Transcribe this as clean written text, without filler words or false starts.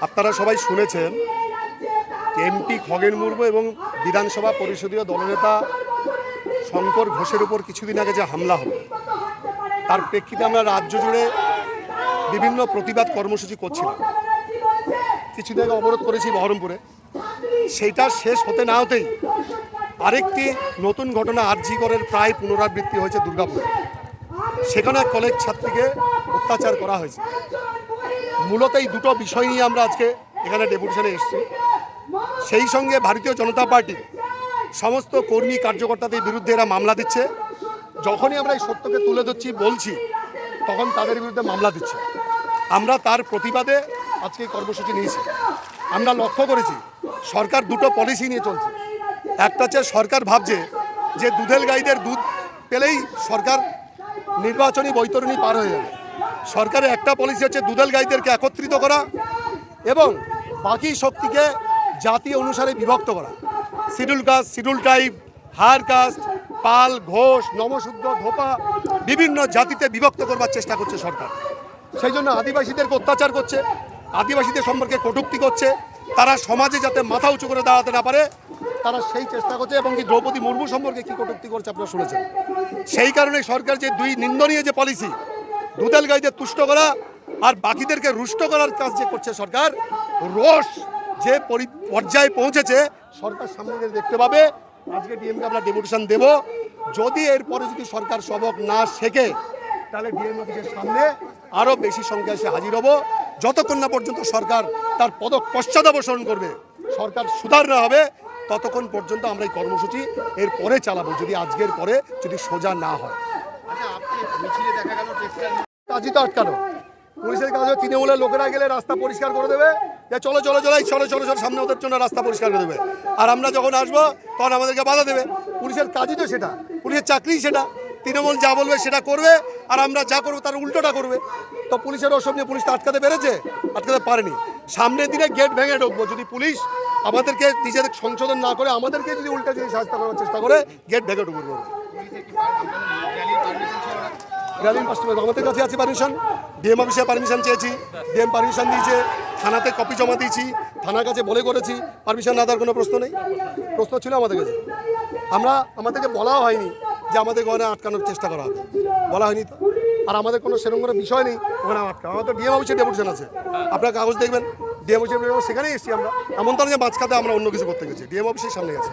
আপনারা সবাই শুনেছেন এমপি খগেন মুর্মু এবং বিধানসভা পরিষদীয় দলনেতা শঙ্কর ঘোষের উপর কিছুদিন আগে যে হামলা হলো, তার প্রেক্ষিতে আমরা রাজ্য জুড়ে বিভিন্ন প্রতিবাদ কর্মসূচি করছিলাম। কিছুদিন আগে অবরোধ করেছি বহরমপুরে। সেইটা শেষ হতে না হতেই আরেকটি নতুন ঘটনা আরজি করের প্রায় পুনরাবৃত্তি হয়েছে দুর্গাপুরে। সেখানে এক কলেজ ছাত্রীকে অত্যাচার করা হয়েছে। মূলত এই দুটো বিষয় নিয়ে আমরা আজকে এখানে ডেপুটেশনে এসেছি। সেই সঙ্গে ভারতীয় জনতা পার্টির সমস্ত কর্মী কার্যকর্তাদের বিরুদ্ধে এরা মামলা দিচ্ছে। যখনই আমরা এই সত্যকে তুলে ধরছি বলছি, তখন তাদের বিরুদ্ধে মামলা দিচ্ছে। আমরা তার প্রতিবাদে আজকে এই কর্মসূচি নিয়েছি। আমরা লক্ষ্য করেছি সরকার দুটো পলিসি নিয়ে চলছে। একটা হচ্ছে সরকার ভাবছে যে দুধেল গাইদের দুধ পেলেই সরকার নির্বাচনী বৈতরণী পার হয়ে যাবে। সরকারের একটা পলিসি হচ্ছে দুধেল গাইদেরকে একত্রিত করা এবং বাকি শক্তিকে জাতি অনুসারে বিভক্ত করা। Schedule caste, schedule tribe, higher caste, Pal, Ghosh, Namasudra, ধোপা বিভিন্ন জাতিতে বিভক্ত করবার চেষ্টা করছে সরকার। সেই জন্য আদিবাসীদেরকে অত্যাচার করছে, আদিবাসীদের সম্পর্কে কটূক্তি করছে। তারা সমাজে যাতে মাথা উঁচু করে দাঁড়াতে না পারে তারা সেই চেষ্টা করছে। এবং কি দ্রৌপদী মুর্মু সম্পর্কে কী কটূক্তি করছে আপনারা শুনেছেন। সেই কারণে সরকার যে দুই নিন্দনীয় যে পলিসি, দুধেল গাইদের তুষ্ট করা আর বাকিদেরকে রুষ্ট করার কাজ যে করছে সরকার, রোষ যে পর্যায়ে পৌঁছেছে সরকার সামনে দেখতে পাবে। আজকে ডিএমকে আমরা ডেপুটেশন দেব। যদি এরপরে যদি সরকার সবক না শেখে তাহলে ডিএম অফিসের সামনে আরও বেশি সংখ্যায় এসে হাজির হব। যতক্ষণ না পর্যন্ত সরকার তার পদক পশ্চাদপসরণ করবে, সরকার সুধার না হবে, ততক্ষণ পর্যন্ত আমরা এই কর্মসূচি এর পরে চালাবো, যদি আজকের পরে যদি সোজা না হয়। কাজই তো আটকানো। পুলিশের কাজ তৃণমূলের লোকেরা গেলে রাস্তা পরিষ্কার করে দেবে, যে চলো চলো চলো চলো চলো চলো সামনে ওদের জন্য রাস্তা পরিষ্কার করে দেবে। আর আমরা যখন আসবো তখন আমাদেরকে বাধা দেবে। পুলিশের কাজই তো সেটা, পুলিশের চাকরিই সেটা। তৃণমূল যা বলবে সেটা করবে আর আমরা যা করবো তার উল্টোটা করবে। তো পুলিশের ওসব নিয়ে পুলিশ তো আটকাতে পেরেছে? আটকাতে পারেনি। সামনের দিনে গেট ভেঙে ঢুকবো যদি পুলিশ আমাদেরকে নিজেদের সংশোধন না করে, আমাদেরকে যদি উল্টা যদি শাস্তি করার চেষ্টা করে, গেট ভেঙে ঢুকবো। আমাদের কাছে আছে পারমিশন, ডিএম অফিসে পারমিশন চেয়েছি, ডিএম পারমিশন দিয়েছে, থানাতে কপি জমা দিয়েছি, থানার কাছে বলে করেছি। পারমিশন না দেওয়ার কোনো প্রশ্ন নেই। প্রশ্ন ছিল আমাদের কাছে, আমাদেরকে বলাও হয়নি যে আমাদের ওখানে আটকানোর চেষ্টা করা হবে, বলা হয়নি তো। আর আমাদের কোনো সেরকম কোনো বিষয় নেই ওখানে আটকানো। আমাদের ডিএম অফিসে ডেপুটেশন আছে, আপনার কাগজ দেখবেন। ডিএম অফিসে সেখানেই এসেছি আমরা, এমন তো যে মাঝখাতে আমরা অন্য কিছু করতে গেছি। ডিএম অফিসের সামনে গেছে।